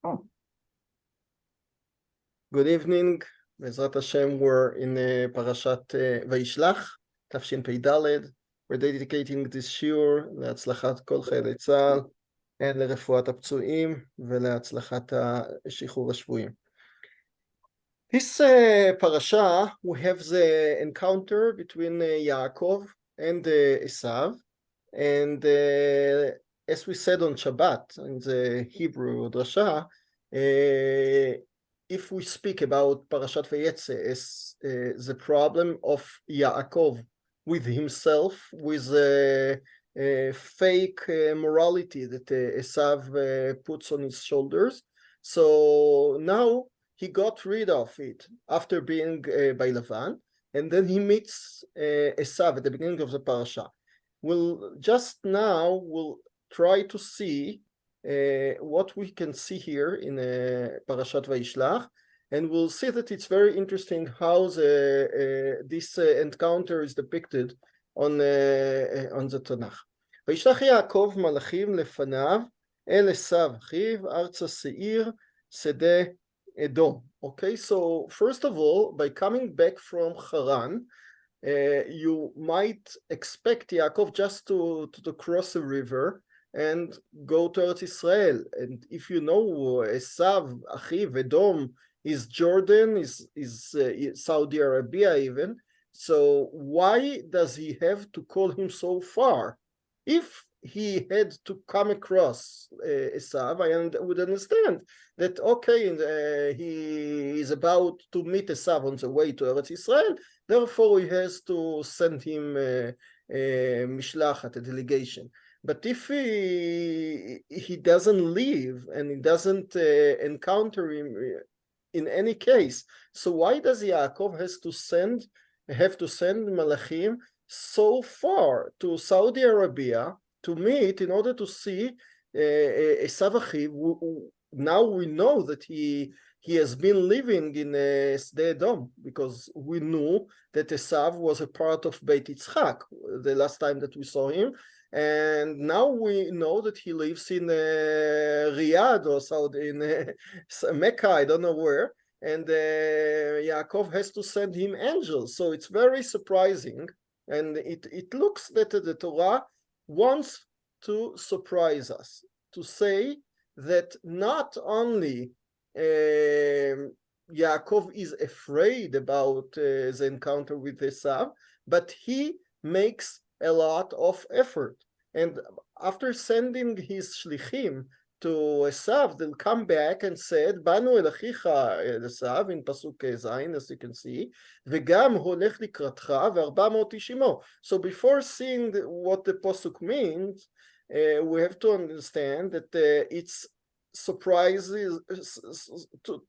Oh. Good evening. Ezrat Hashem, we're in Parashat Vayishlach, Tafshin We're dedicating this Shiur להצלחת כל חיילי צה"ל and לרפואת הפצועים ולהצלחת שחרור השבויים. This parasha, we have the encounter between Yaakov and Esav, and as we said on Shabbat in the Hebrew drasha, if we speak about Parashat Vayetze as the problem of Yaakov with himself, with fake morality that Esav puts on his shoulders, so now he got rid of it after being by Lavan, and then he meets Esav at the beginning of the parasha. We'll try to see what we can see here in Parashat Vayishlach, and we'll see that it's very interesting how this encounter is depicted on the Tanakh. Vayishlach Yaakov malachim lefanav el Esav achiv arza seir sedeh Edom. Okay, so first of all, by coming back from Haran, you might expect Yaakov just to cross a river and go to Eretz Israel. And if you know Esav, Achiv, Edom is Jordan, is Saudi Arabia even. So why does he have to call him so far? If he had to come across Esav, I would understand that, okay, he is about to meet Esav on the way to Eretz Israel, therefore he has to send him mishlachat, a delegation. But if he doesn't leave and he doesn't encounter him in any case, so why does Yaakov have to send malachim so far to Saudi Arabia to meet in order to see Esav Achiv? Now we know that he has been living in Sde Edom, because we knew that Esav was a part of Beit Yitzchak the last time that we saw him, and now we know that he lives in Riyadh or Saudi, in Mecca, I don't know where, and Yaakov has to send him angels. So it's very surprising, and it looks that the Torah wants to surprise us, to say that not only Yaakov is afraid about the encounter with Esav, but he makes a lot of effort. And after sending his shlichim to Esav, they'll come back and said, Banu el achicha Esav, in Pasuk Zayin, as you can see, v'gam holech likratcha ve'arba ishimo. So before seeing what the Pasuk means, we have to understand that it's surprises,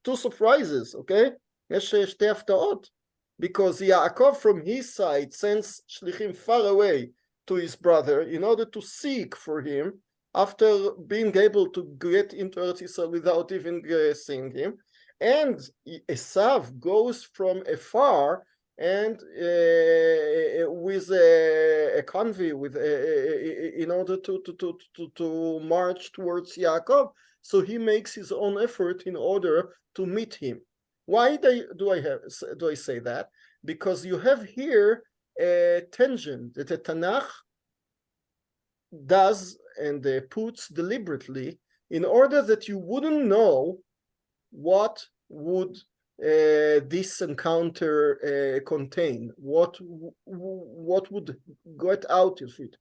two surprises, okay? יש שתי הפתעות. Because Yaakov from his side sends shlichim far away to his brother in order to seek for him after being able to get into Eretz Israel without even seeing him. And Esav goes from afar and with a convoy in order to march towards Yaakov. So he makes his own effort in order to meet him. Why do I say that? Because you have here a tangent that the Tanakh does and puts deliberately in order that you wouldn't know what would this encounter contain, what would get out of it.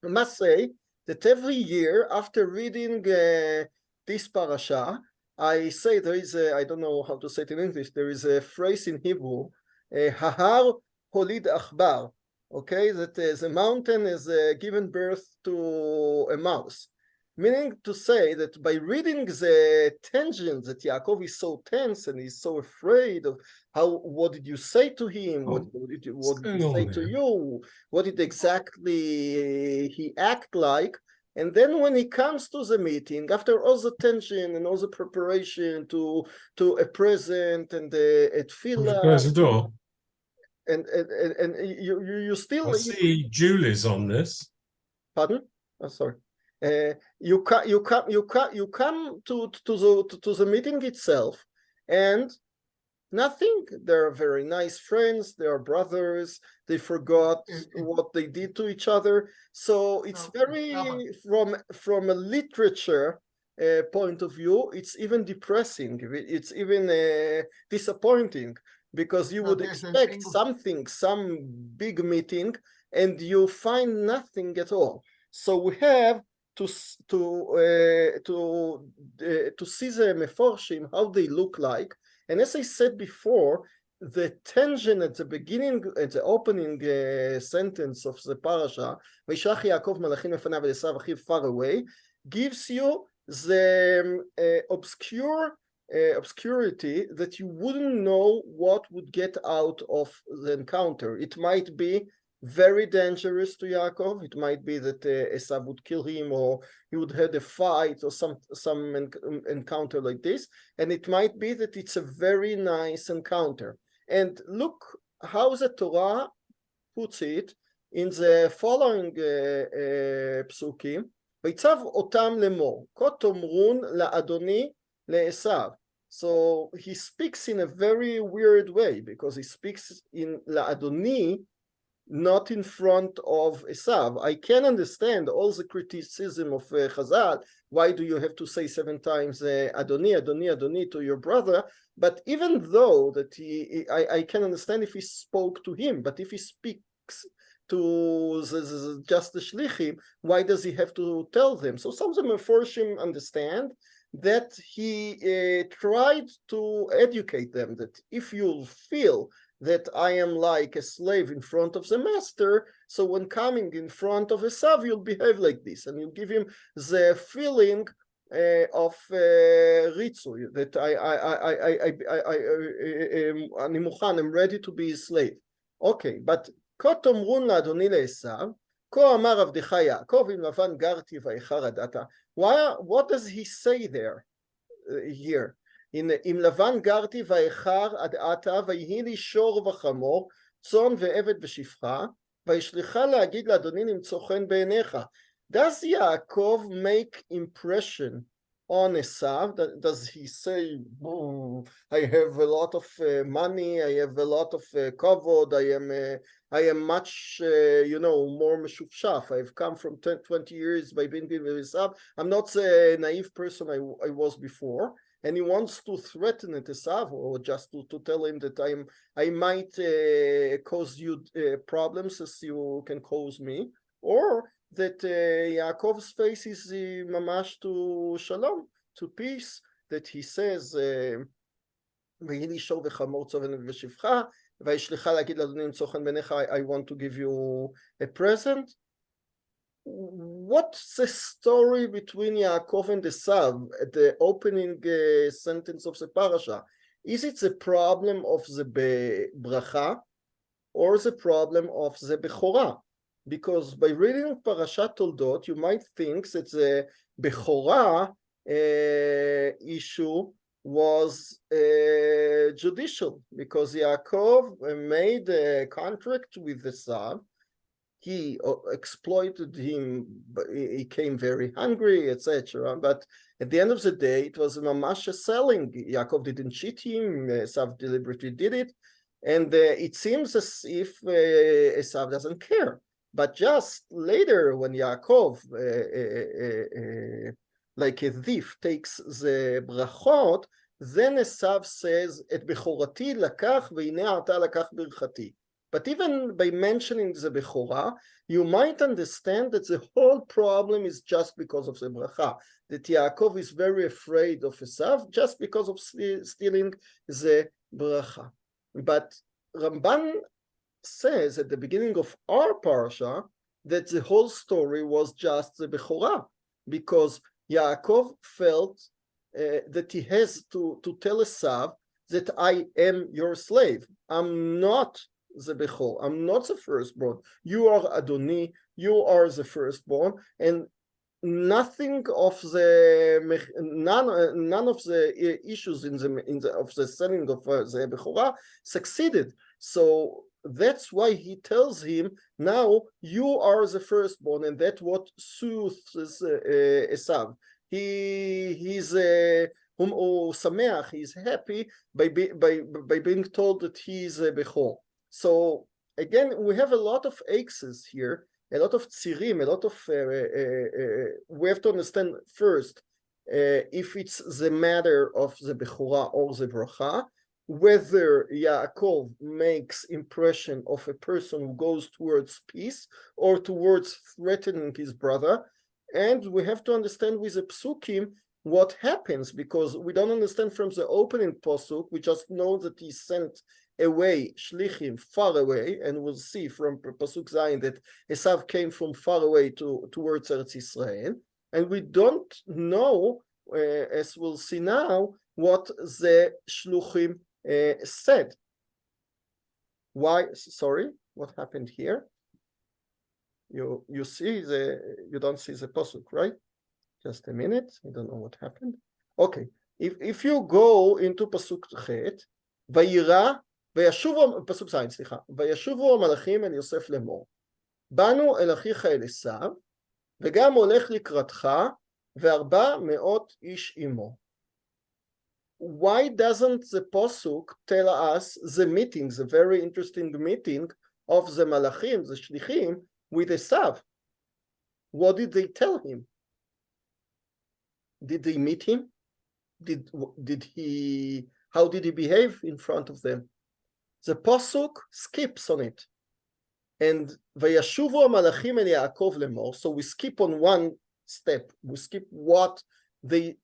I must say that every year after reading this parasha, I say there is I don't know how to say it in English, there is a phrase in Hebrew, Hahar Holid Achbar, okay, that the mountain has given birth to a mouse, meaning to say that by reading the tangent that Yaakov is so tense and he's so afraid of what did you say to him, what did he say to you, what did exactly he act like. And then when he comes to the meeting, after all the tension and all the preparation to a present and a tefillah, close the door. And you still... I see Julie's on this. Pardon? Oh, sorry. You come to the meeting itself, and nothing. They're very nice friends. They are brothers. They forgot what they did to each other. So it's very, from a literature point of view, it's even depressing. It's even disappointing, because you would expect something, some big meeting, and you find nothing at all. So we have to see the meforshim, how they look like. And as I said before, the tension at the beginning, at the opening sentence of the parasha, Vayishlach Yaakov malachim lefanav Esav achiv far away, gives you the obscurity that you wouldn't know what would get out of the encounter. It might be very dangerous to Yaakov. It might be that Esav would kill him, or he would have a fight, or some encounter like this. And it might be that it's a very nice encounter. And look how the Torah puts it in the following psukim. ויצב אותם לאמור, כה תאמרון לאדוני לעשו. So he speaks in a very weird way, because he speaks in לאדוני, not in front of Esav. I can understand all the criticism of Chazal. Why do you have to say 7 times Adoni, Adoni, Adoni to your brother? But even though that I can understand if he spoke to him, but if he speaks to just the shlichim, why does he have to tell them? So some of the meforshim understand that he tried to educate them, that if you feel that I am like a slave in front of the master, so when coming in front of Esav, you'll behave like this, and you give him the feeling of ritzui, that I'm ready to be a slave. Okay, but כה תאמרון לאדוני לעשו, כה אמר עבדך יעקב, אם לבן גרתי ואיחר עדתה. What does he say there, here? אם לבן גרתי ואיחר עד עתה, ויהי לי שור וחמור, צאן ועבד ושפחה, וישלחה להגיד לאדוני למצוא חן בעיניך. Does Yaakov make impression on Esav? Does he say, oh, I have a lot of money, I have a lot of kavod, I am much, more meshufshaf. I've come from 20 years by being with Esav. I'm not the naive person I was before. And he wants to threaten Esav, or just to tell him that I might cause you problems as you can cause me, or that Yaakov's face is mamash to shalom, to peace, that he says, ויהי לי שור וחמור צאן ושפחה, וישלחה להגיד לאדוני למצוא חן בעיניך, I want to give you a present. What's the story between Yaakov and Esav at the opening sentence of the parasha? Is it the problem of the bracha, or the problem of the bechorah? Because by reading Parashat Toldot, you might think that the bechorah issue was judicial, because Yaakov made a contract with Esav. He exploited him, he came very hungry, etc. But at the end of the day, it was mamash selling. Yaakov didn't cheat him, Esav deliberately did it. And it seems as if Esav doesn't care. But just later, when Yaakov, like a thief, takes the brachot, then Esav says, Et bechorati lakach ve'ine ata lakach birchati. But even by mentioning the bechorah, you might understand that the whole problem is just because of the bracha, that Yaakov is very afraid of Esav just because of stealing the bracha. But Ramban says at the beginning of our parsha that the whole story was just the bechorah, because Yaakov felt that he has to tell Esav that I am your slave. I'm not the Bechor, I'm not the firstborn. You are Adoni, you are the firstborn, and nothing of the none of the issues in the of the selling of the Bechorah succeeded. So that's why he tells him, now you are the firstborn, and that's what soothes Esav. He's sameach, he's happy by being told that he is a bechor. So again, we have a lot of axes here, a lot of tzirim, a lot of we have to understand first if it's the matter of the bechora or the bracha, whether Yaakov makes impression of a person who goes towards peace or towards threatening his brother. And we have to understand with the psukim what happens, because we don't understand from the opening pasuk. We just know that he sent away shlichim far away, and we'll see from pasuk Zayin that Esav came from far away towards Eretz Israel, and we don't know, as we'll see now, what the shluchim said. Why? Sorry, what happened here? You see you don't see the pasuk, right? Just a minute. I don't know what happened. Okay, if you go into pasuk chet, vayira וישובו, פסוק זין, סליחה, וישובו המלאכים אל יוסף לאמור, באנו אל אחיך אל עשיו, וגם הולך לקראתך, ו400 איש עמו. Why doesn't the pasuk tell us the meeting, the very interesting meeting of the malachim, the shlichim, with Esav? What did they tell him? Did they meet him? How did he behave in front of them? The pasuk skips on it. And vayashuvu malachim el Yaakov lemor. So we skip on one step. We skip what they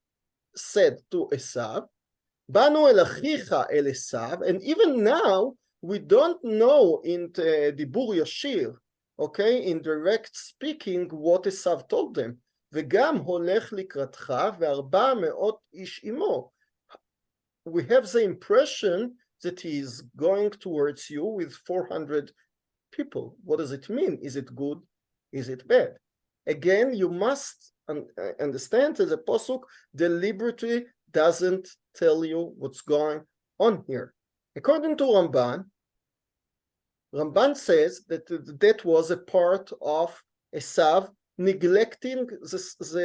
said to Esav. Banu el achicha el Esav. And even now, we don't know in dibur yashir, okay, in direct speaking, what Esav told them. וגם הולך לקראתך ו400 איש עמו. We have the impression that he is going towards you with 400 people. What does it mean? Is it good? Is it bad? Again, you must understand that the pasuk deliberately doesn't tell you what's going on here. According to Ramban says that that was a part of Esav neglecting the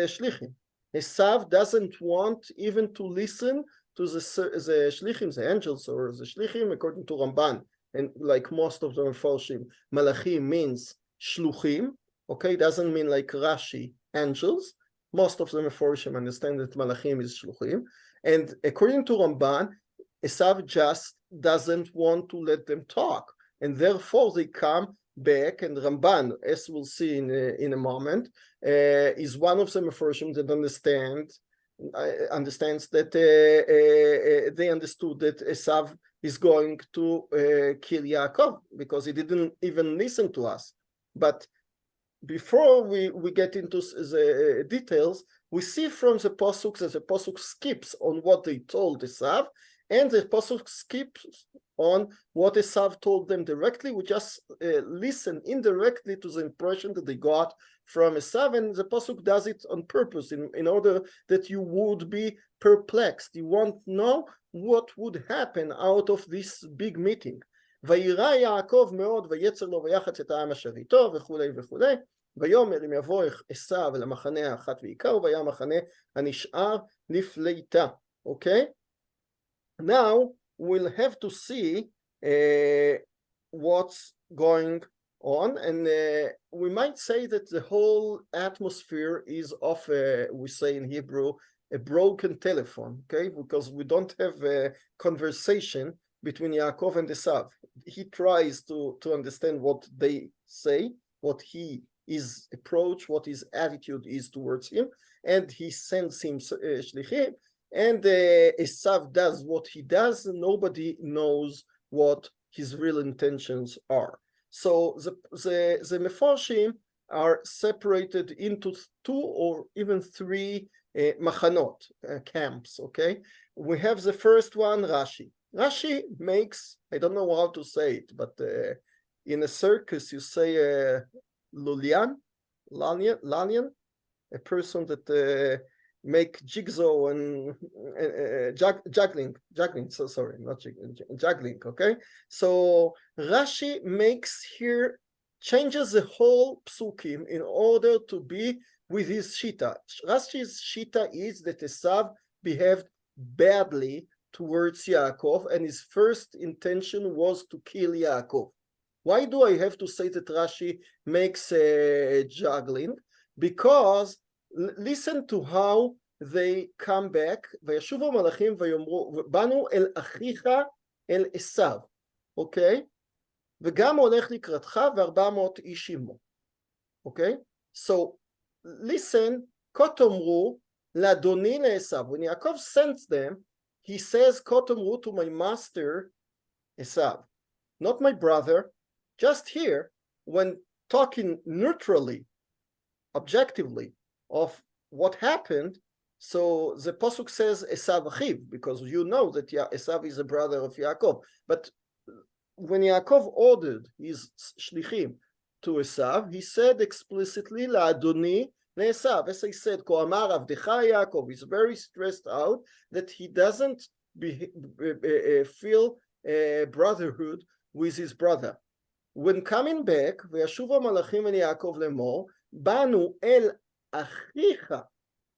shlichim. Esav doesn't want even to listen to the shlichim, the angels, or the shlichim, according to Ramban, and like most of the Mefarshim, malachim means shluchim, okay, doesn't mean like Rashi, angels. Most of the Mefarshim understand that malachim is shluchim, and according to Ramban, Esav just doesn't want to let them talk, and therefore they come back. And Ramban, as we'll see in a moment, is one of the Mefarshim that understands that they understood that Esav is going to kill Yaakov because he didn't even listen to us. But before we get into the details, we see from the pasuk that the pasuk skips on what they told Esav, and the pasuk skips on what Esav told them directly. We just listen indirectly to the impression that they got from Esav, and the pasuk does it on purpose in order that you would be perplexed. You won't know what would happen out of this big meeting. וירא יעקב מאוד ויצר לו ויחץ את העם אשר איתו וכולי וכולי. ויאמר אם יבוא עשיו אל המחנה האחת ועיקר והיה המחנה הנשאר לפליטה. Okay? Now we'll have to see what's going on, and we might say that the whole atmosphere is of we say in Hebrew a broken telephone, okay, because we don't have a conversation between Yaakov and Esav. He tries to understand what they say, what his approach, what his attitude is towards him, and he sends him shlichim. And Esav does what he does, and nobody knows what his real intentions are. So the Mefarshim are separated into 2 or even 3 machanot, camps, okay? We have the first one, Rashi. Rashi makes, I don't know how to say it, but in a circus you say Lalian, a person that make jigsaw and juggling. So sorry, not juggling. Okay, so Rashi makes here changes the whole psukim in order to be with his shita. Rashi's shita is that Esav behaved badly towards Yaakov, and his first intention was to kill Yaakov. Why do I have to say that Rashi makes juggling? Because listen to how they come back. וישובו המלאכים ויאמרו, באנו אל אחיך אל עשיו, אוקיי? וגם הולך לקראתך ו400 איש עמו. אוקיי? So listen, כה תאמרו לאדוני לעשיו. When Yaakov sends them, he says, כה תאמרו to my master Esav, not my brother. Just here, when talking neutrally, objectively, of what happened, so the pasuk says Esav achiv, because you know that Esav is a brother of Yaakov. But when Yaakov ordered his shlichim to Esav, he said explicitly la'adoni le'Esav. As I said, ko amar avdecha Yaakov is very stressed out that he doesn't feel brotherhood with his brother. When coming back, וישובו המלאכים אל יעקב לאמור, באנו אל אחיך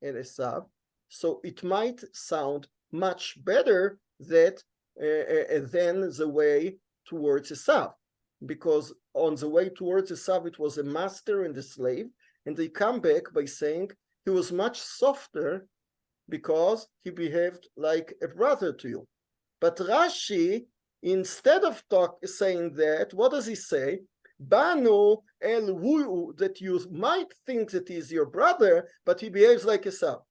אל עשיו, so it might sound much better that than the way towards Esav, because on the way towards Esav it was a master and a slave, and they come back by saying he was much softer because he behaved like a brother to you. But Rashi, instead of saying that, what does he say? Banu el hu, that you might think that he's your brother, but he behaves like Esav.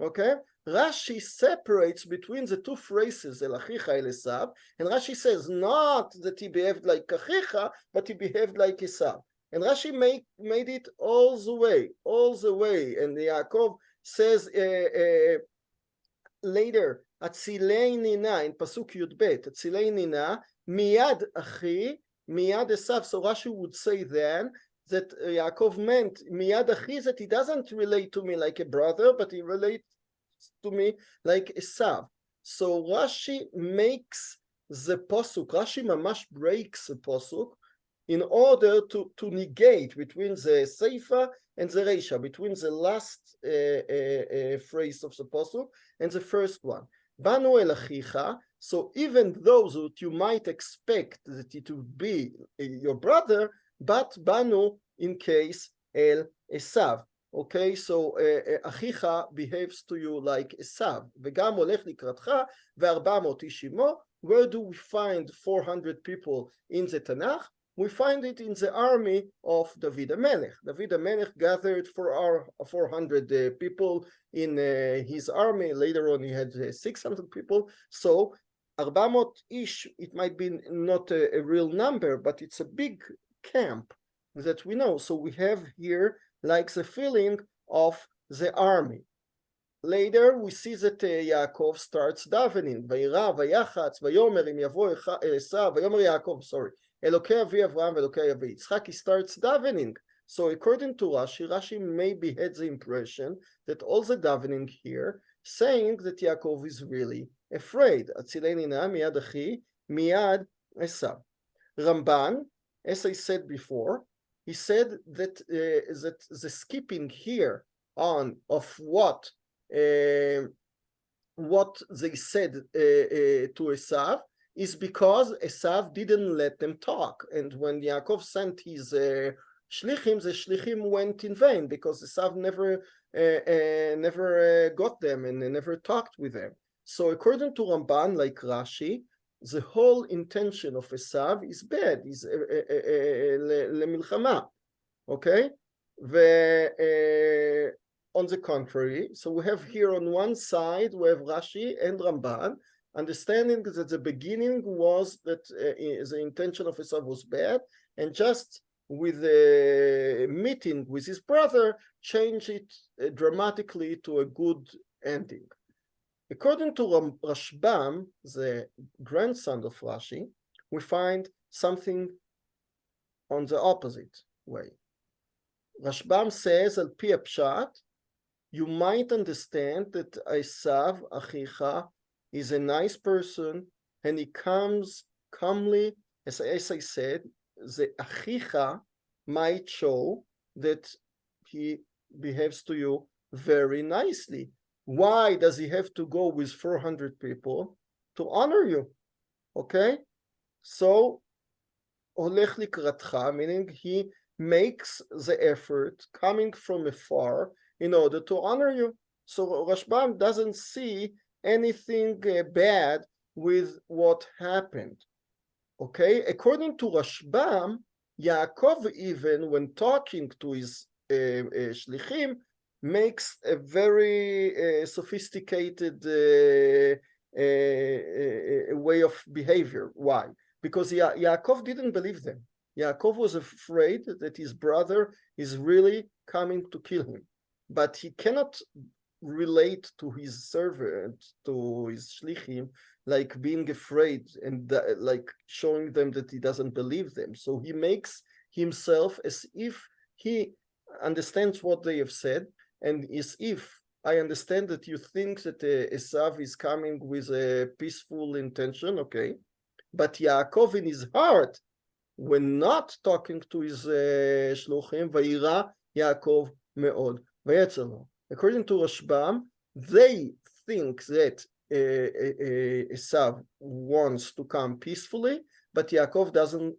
Okay? Rashi separates between the two phrases, el achicha el Esav, and Rashi says not that he behaved like achicha, but he behaved like Esav. And Rashi made it all the way. And Yaakov says later, Atzilei nina, in Pasuk Yudbet, Atzilei nina, miyad achi, miyad Esav. So Rashi would say then that Yaakov meant miyad achi, that he doesn't relate to me like a brother, but he relates to me like Esav. So Rashi makes the Pasuk, Rashi mamash breaks the Pasuk in order to negate between the Seifa and the Reisha, between the last phrase of the Pasuk and the first one. Banu el achicha, so even those that you might expect that it would be your brother, but Banu in case el Esav. Okay, so achicha behaves to you like Esav. וגם הולך לקראתך ו400 איש עמו. Where do we find 400 people in the Tanakh? We find it in the army of David HaMelech. David HaMelech gathered for our 400 people in his army. Later on, he had 600 people. So, 400 ish, it might be not a real number, but it's a big camp that we know. So we have here like the feeling of the army. Later, we see that Yaakov starts davening. וירא, ויחץ, ויאמר אם יבוא עשיו, ויאמר יעקב, sorry. אלוקי אבי אברהם ואלוקי אבי יצחק, he starts davening. So according to Rashi maybe had the impression that all the davening here saying that Yaakov is really afraid. אצילני נא מיד אחי, מיד עשיו. Ramban, as I said before, he said that that the skipping here on of what they said to Esav is because Esav didn't let them talk. And when Yaakov sent his shlichim, the shlichim went in vain because Esav never got them and never talked with them. So according to Ramban, like Rashi, the whole intention of Esav is bad, is למלחמה, okay? On the contrary, so we have here on one side, we have Rashi and Ramban, understanding that the beginning was that the intention of Esav was bad, and just with the meeting with his brother, change it dramatically to a good ending. According to Rashbam, the grandson of Rashi, we find something on the opposite way. Rashbam says, Al pi Pshat, you might understand that Esav, Achicha, is a nice person, and he comes calmly, as I said, the Achicha might show that he behaves to you very nicely. Why does he have to go with 400 people? To honor you, okay? So, הולך לקראתך, meaning he makes the effort coming from afar in order to honor you. So Rashbam doesn't see anything bad with what happened. Okay, according to Rashbam, Yaakov, even when talking to his shlichim, makes a very sophisticated way of behavior. Why? Because Yaakov didn't believe them. Yaakov was afraid that his brother is really coming to kill him, but he cannot relate to his servant, to his shlichim, like being afraid and like showing them that he doesn't believe them. So he makes himself as if he understands what they have said, and as if I understand that you think that Esav is coming with a peaceful intention, okay, but Yaakov in his heart, when not talking to his shluchim, vayira Yaakov meod vayetzer lo. According to Rashbam, they think that Esav wants to come peacefully, but Yaakov doesn't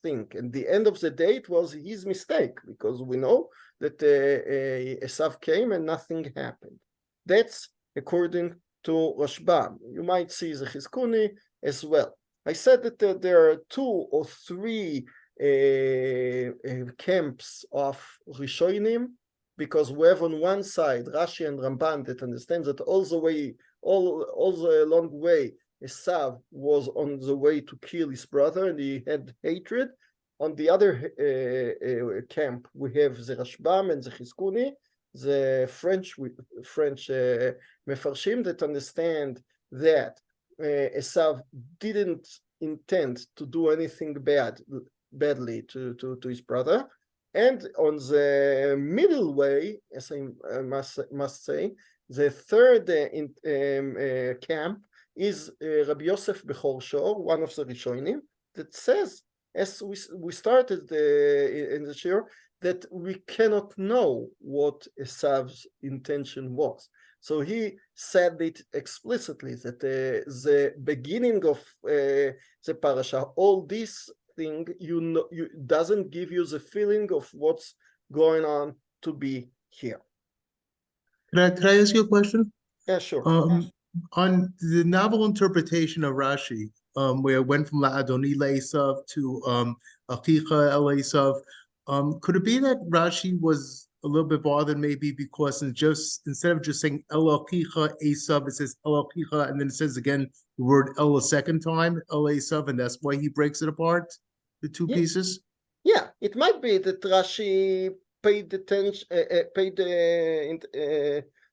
think. And the end of the day, it was his mistake, because we know that Esav came and nothing happened. That's according to Rashbam. You might see the Chizkuni as well. I said that there are 2 or 3 camps of Rishonim, because we have on one side Rashi and Ramban that understands that all the long way, Esav was on the way to kill his brother and he had hatred. On the other camp, we have the Rashbam and the Chizkuni, the French Mefarshim that understand that Esav didn't intend to do anything badly to his brother. And on the middle way, as I must say, the third camp is Rabbi Yosef Bechor Shor, one of the Rishonim, that says, as we started in the Shiur, that we cannot know what Esav's intention was. So he said it explicitly, that the beginning of the parasha, all this thing, doesn't give you the feeling of what's going on to be here. Could I ask you a question? Yeah, sure. On the novel interpretation of Rashi, where it went from La'adoni Esav to Achicha El Esav, could it be that Rashi was a little bit bothered maybe because instead of just saying El Achicha Esav, it says El Achicha, and then it says again the word El a second time, El Esav, and that's why he breaks it apart, the two pieces? Yeah, it might be that Rashi paid attention,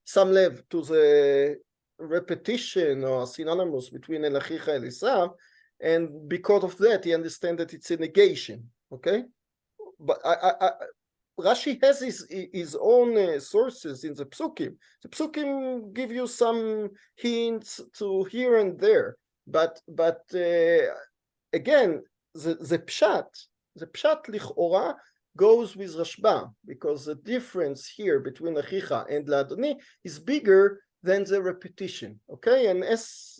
some lev to the repetition or synonymous between El Achicha and Esav, and because of that he understands that it's a negation, okay? But Rashi has his own sources in the Psukim. The Psukim give you some hints to here and there, but again, the Pshat lichora goes with Rashbam, because the difference here between Achicha and La'adoni is bigger than the repetition, okay? And as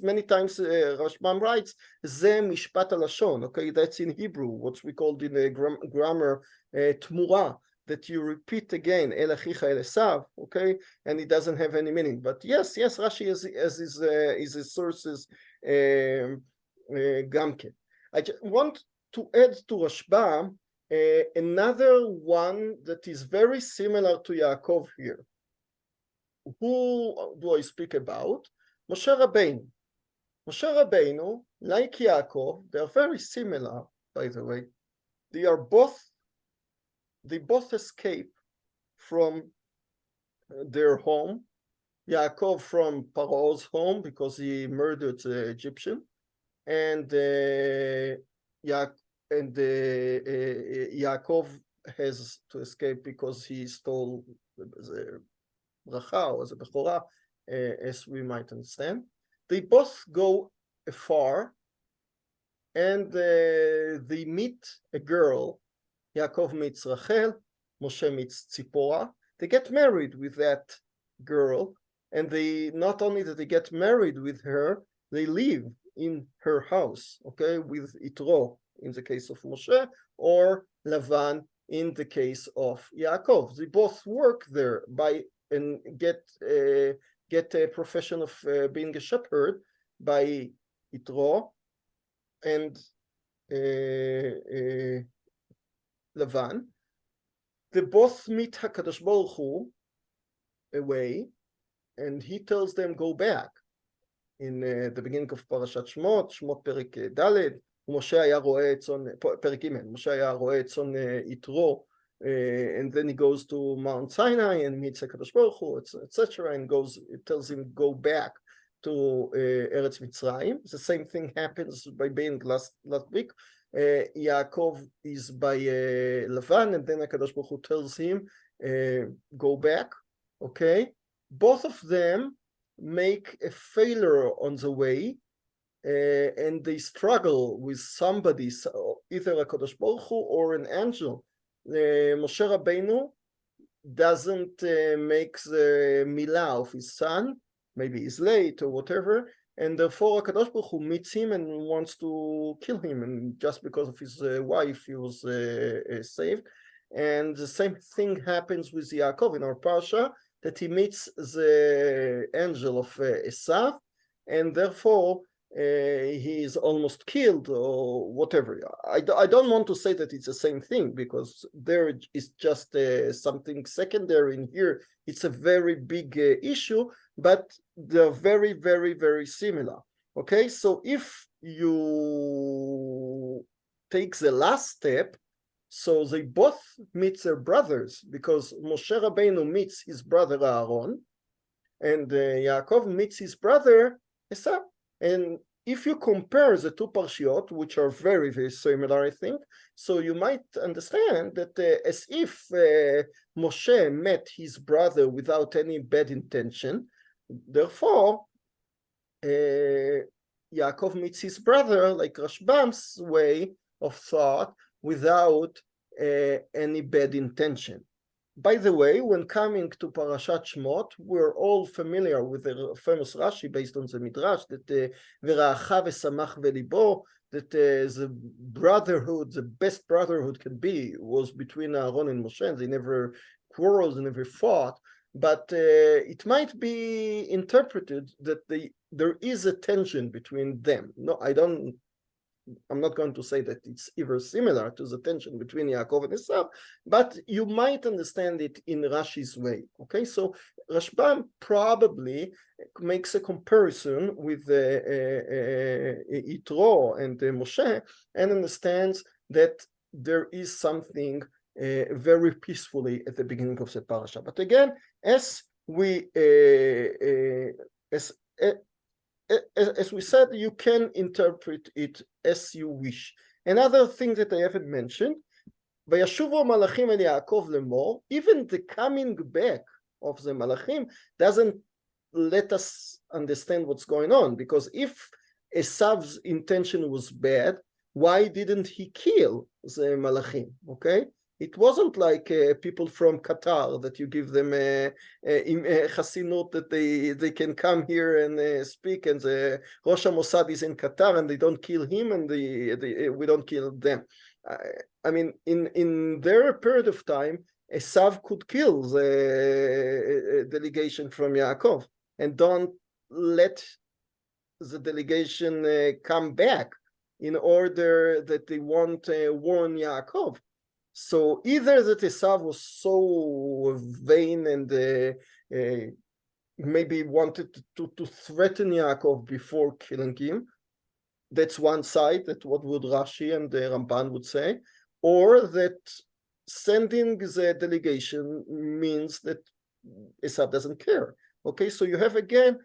many times Rashbam writes, Ze mishpat halashon, okay? That's in Hebrew, what we called in grammar tmura, that you repeat again, El Achicha El Esav, okay? And it doesn't have any meaning. But yes, Rashi has his sources gamke. I just want to add to Rashbam another one that is very similar to Yaakov here. Who do I speak about? Moshe Rabbeinu. Moshe Rabbeinu, like Yaakov, they are very similar, by the way. They both escape from their home. Yaakov from Paro's home because he murdered the Egyptian, and Yaakov has to escape because he stole the bracha or as a bechorah, as we might understand. They both go afar, and they meet a girl. Yaakov meets Rachel, Moshe meets Tzipora. They get married with that girl, and they not only that they get married with her, they live in her house, okay, with Yitro in the case of Moshe, or Lavan in the case of Yaakov. They both work there and get a profession of being a shepherd by Yitro and Lavan. They both meet HaKadosh Baruch Hu away, and he tells them go back. In the beginning of Parashat Shmot פרק ד', ומשה היה רואה את צאן, פרק ג', משה היה רואה את צאן יתרו, and then he goes to Mount Sinai and meets HaKadosh Baruch Hu, etc., and it tells him go back to Eretz Mitzrayim. The same thing happens by being last week. Yaakov is by Lavan, and then HaKadosh Baruch Hu tells him go back. Okay, both of them make a failure on the way, and they struggle with somebody, either HaKadosh Baruch Hu or an angel. Moshe Rabbeinu doesn't make the milah of his son, maybe he's late or whatever, and therefore HaKadosh Baruch Hu meets him and wants to kill him, and just because of his wife he was saved. And the same thing happens with Yaakov in our Parsha, that he meets the angel of Esav, and therefore he is almost killed or whatever. I don't want to say that it's the same thing, because there is just something secondary in here. It's a very big issue, but they're very, very, very similar. Okay, so if you take the last step, so they both meet their brothers, because Moshe Rabbeinu meets his brother Aaron, and Yaakov meets his brother Esav. And if you compare the two parshiot, which are very, very similar, I think, so you might understand that as if Moshe met his brother without any bad intention, therefore Yaakov meets his brother, like Rashbam's way of thought, without any bad intention. By the way, when coming to Parashat Shmot, we're all familiar with the famous Rashi based on the Midrash that V'ra'acha v'samach v'libo, that the brotherhood, the best brotherhood can be, was between Aaron and Moshe, and they never quarreled, they never fought. But it might be interpreted that there is a tension between them. No, I'm not going to say that it's either similar to the tension between Yaakov and Esav, but you might understand it in Rashi's way. Okay, so Rashbam probably makes a comparison with Yitro and Moshe, and understands that there is something very peacefully at the beginning of the parasha. But again, as we said, you can interpret it as you wish. Another thing that I haven't mentioned, Vayashuvu malachim el Yaakov lemor, even the coming back of the malachim doesn't let us understand what's going on, because if Esav's intention was bad, why didn't he kill the malachim? Okay, it wasn't like people from Qatar that you give them chasinut, that they can come here and speak, and the Rosh HaMossad is in Qatar and they don't kill him, and we don't kill them. I mean, in their period of time, Esav could kill the delegation from Yaakov and don't let the delegation come back in order that they won't warn Yaakov. So either that Esav was so vain and maybe wanted to threaten Yaakov before killing him. That's one side, that what would Rashi and Ramban would say, or that sending the delegation means that Esav doesn't care. Okay, so you have again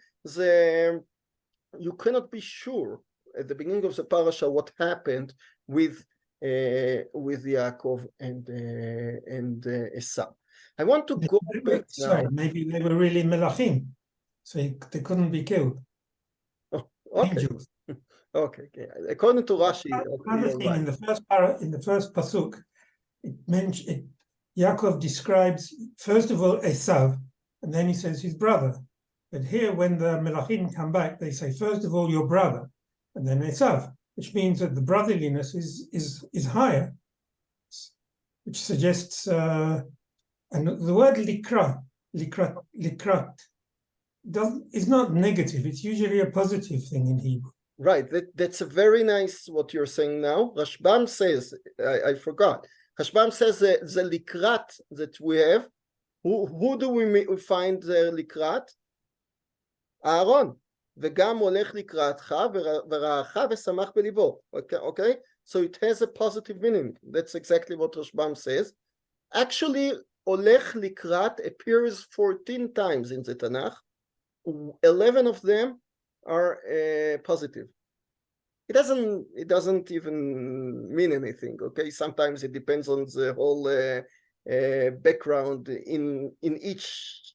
you cannot be sure at the beginning of the parasha what happened with Yaakov and Esav. I want to go back Sorry, now. maybe they were really melachim, so they couldn't be killed. Oh, okay. Angels. Okay. According to Rashi, Another you're thing, right. in the first pasuk, Yaakov describes first of all Esav, and then he says his brother. But here, when the melachim come back, they say first of all your brother, and then Esav, which means that the brotherliness is higher, which suggests and the word likrat is not negative. It's usually a positive thing in Hebrew. Right. That's a very nice what you're saying now. Rashbam says, I forgot. Rashbam says the likrat that we have. Who do we find the likrat? Aaron. וגם הולך לקראתך ורעך ושמח בליבו. Okay? So it has a positive meaning. That's exactly what Rashbam says. Actually, הולך לקראת appears 14 times in the Tanakh. 11 of them are positive. It doesn't even mean anything. Okay, sometimes it depends on the whole background in each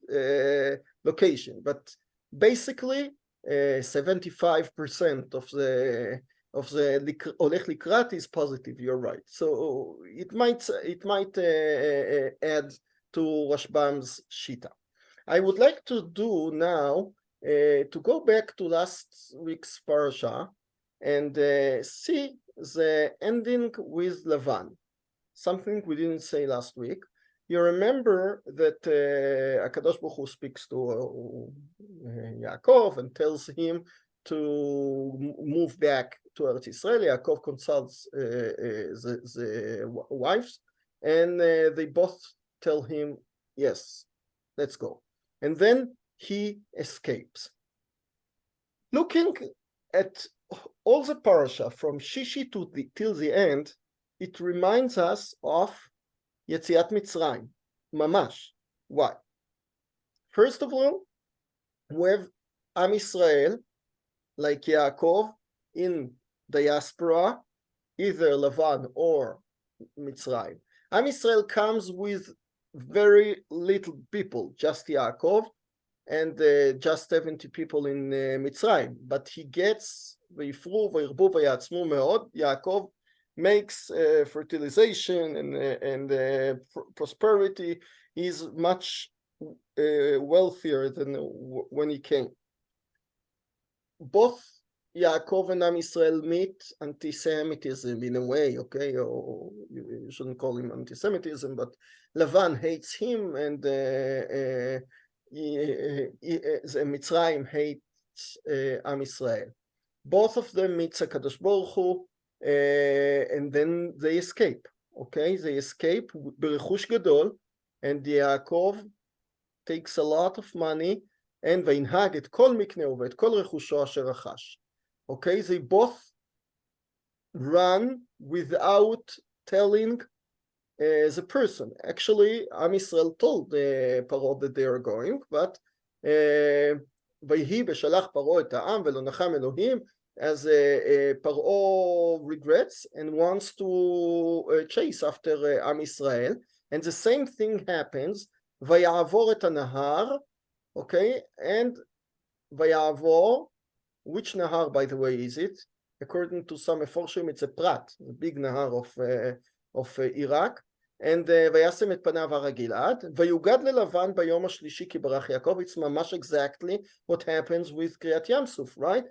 location, but basically 75% of the הולך לקראת is positive. You're right. So it might add to Rashbam's shita. I would like to do now to go back to last week's parasha and see the ending with Lavan, something we didn't say last week. You remember that HaKadosh Baruch Hu speaks to Yaakov and tells him to move back to Eretz Israel. Yaakov consults the wives, and they both tell him, yes, let's go. And then he escapes. Looking at all the parasha from Shishi till the end, it reminds us of Yetziat Mitzrayim, mamash. Why? First of all, we have Am Yisrael, like Yaakov, in diaspora, either Lavan or Mitzrayim. Am Yisrael comes with very little people, just Yaakov, and just 70 people in Mitzrayim. But he gets ויפרו וירבו ויעצמו מאוד. Yaakov makes fertilization and prosperity. He's much wealthier than when he came. Both Yaakov and Am Yisrael meet anti-Semitism in a way, okay? Or you shouldn't call him anti-Semitism, but Lavan hates him, and Mitzrayim hates Am Yisrael. Both of them meet HaKadosh Baruch Hu, and then they escape, okay? They escape ברכוש גדול, and Yaakov takes a lot of money, and וינהג את כל מקנהו ואת כל רכושו אשר רכש. Okay, they both run without telling the person. Actually, Am Yisrael told Paro that they are going, but ויהי בשלח פרעה את העם ולא נחם אלוהים, as Paro regrets and wants to chase after Am Yisrael, and the same thing happens. ויעבור את הנהר, okay, and ויעבור, which nahar, by the way, is it? According to some Meforshim, it's a Prat, the big nahar of Iraq. And וישם את פניו הר הגלעד, ויוגד ללבן ביום השלישי כי ברח יעקב. It's ממש exactly what happens with קריאת ים סוף, right?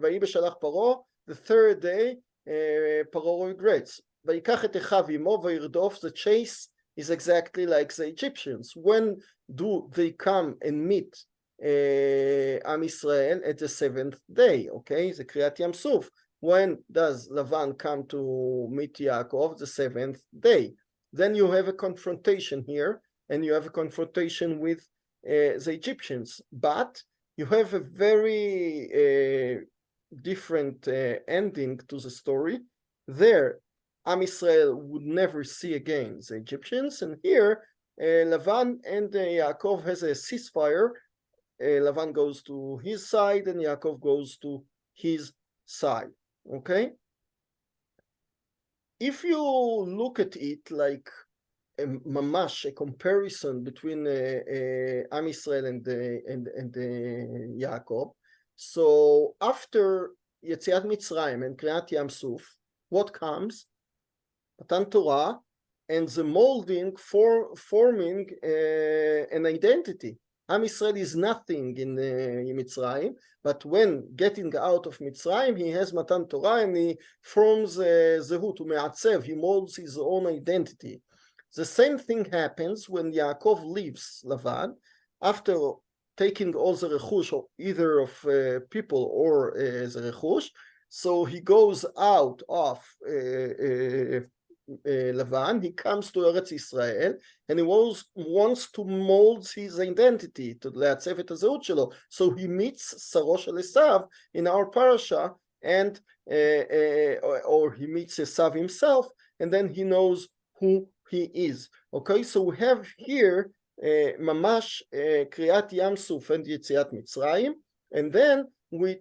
ויהי בשלח פרעה, the third day, פרעה regrets. ויקח את אחיו עמו וירדוף. The chase is exactly like the Egyptians. When do they come and meet Am Yisrael? At the 7th day, okay? The Kriyat Yam Suf. When does Lavan come to meet Yaakov? The 7th day. Then you have a confrontation here, and you have a confrontation with the Egyptians. But you have a very different ending to the story. There, Am Yisrael would never see again the Egyptians, and here Lavan and Yaakov has a ceasefire. Lavan goes to his side and Yaakov goes to his side, okay? If you look at it like mamash, a comparison between Am Yisrael and Yaakov. So after Yetziat Mitzrayim and Kriyat Yam Suf, what comes? Matan Torah and the molding forming an identity. Am Yisrael is nothing in Mitzrayim, but when getting out of Mitzrayim, he has Matan Torah and he forms Zehut, Me'atzev, he molds his own identity. The same thing happens when Yaakov leaves Lavan, after taking all the rechush, either of people or the rechush. So he goes out of Lavan, he comes to Eretz Israel, and he wants to mold his identity, to לעצב את הזהות שלו. So he meets שרו של Esav in our parasha, and or he meets Esav himself, and then he knows who he is. Okay, so we have here ממש קריאת ים סוף and יציאת מצרים, and then we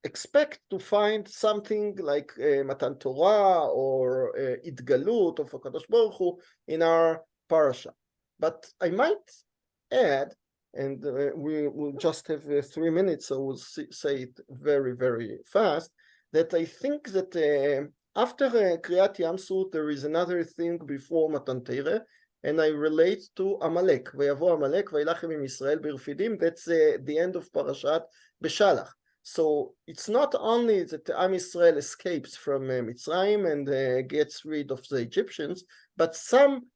expect to find something like Matan Torah or Itgalut of HaKadosh Baruch Hu in our parasha. But I might add, and we will just have 3 minutes, so we'll say it very, very fast, that I think that after Kriyat Yam Suf, there is another thing before Matan Torah, and I relate to Amalek. Vayavo Amalek, Vayilachem im Yisrael b'Refidim. That's the end of Parashat Beshalach. So it's not only that Am Yisrael escapes from Mitzrayim and gets rid of the Egyptians, but some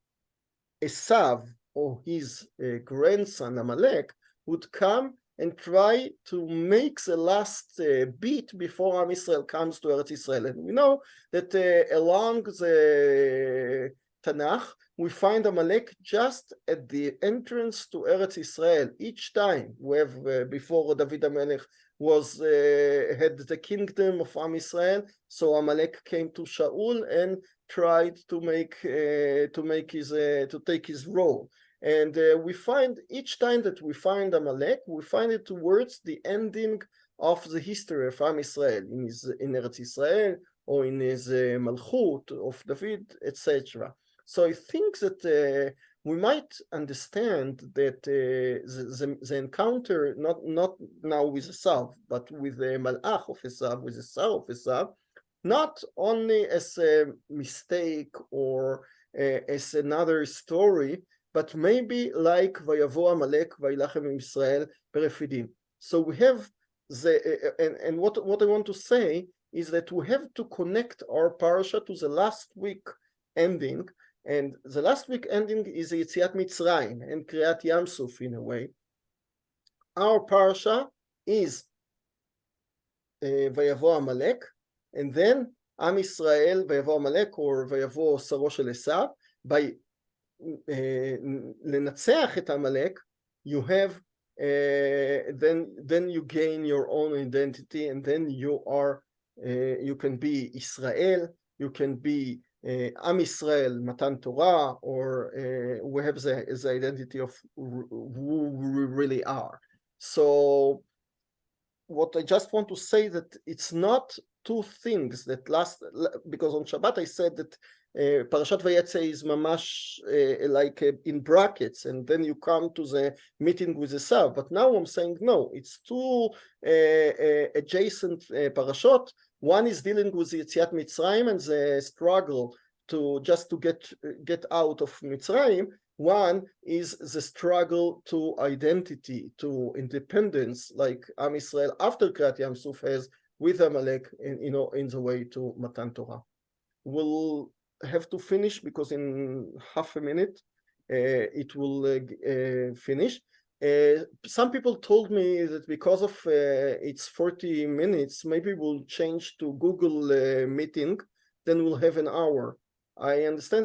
Esav or his grandson Amalek would come and try to make the last beat before Am Yisrael comes to Eretz Israel. And we know that along the Tanakh, we find Amalek just at the entrance to Eretz Israel. Each time we have before David HaMelech had the kingdom of Am Yisrael, so Amalek came to Shaul and tried to take his role. And we find each time that we find Amalek, we find it towards the ending of the history of Am Yisrael in Eretz Israel or in his Malchut of David, etc. So I think that we might understand that the encounter, not now with Esav, but with the Malach of Esav, with the Sar of Esav, not only as a mistake or as another story, but maybe like Vayavo Amalek, Vayilachem im Yisrael b'Refidim. So we have and what I want to say is that we have to connect our parasha to the last week ending. And the last week ending is Yetziat Mitzrayim and Kriyat Yam Suf in a way. Our parasha is Vayavo Amalek, and then Am Yisrael, Vayavo Amalek, or Vayavo Saro Shel Esav. By לנצח את Amalek, you have then you gain your own identity, and then you can be Israel, you can be Am Yisrael, Matan Torah, or we have the identity of who we really are. So what I just want to say that it's not two things that last, because on Shabbat I said that Parashat Vayetze is mamash like in brackets, and then you come to the meeting with Esav. But now I'm saying no, it's two adjacent parashot. One is dealing with the Yetziat Mitzrayim and the struggle to get out of Mitzrayim. One is the struggle to identity, to independence, like Am Yisrael after Kriyat Yam Suf has with Amalek, in the way to Matan Torah. We'll have to finish because in half a minute it will finish. Some people told me that because of it's 40 minutes, maybe we'll change to Google meeting, then we'll have an hour. I understand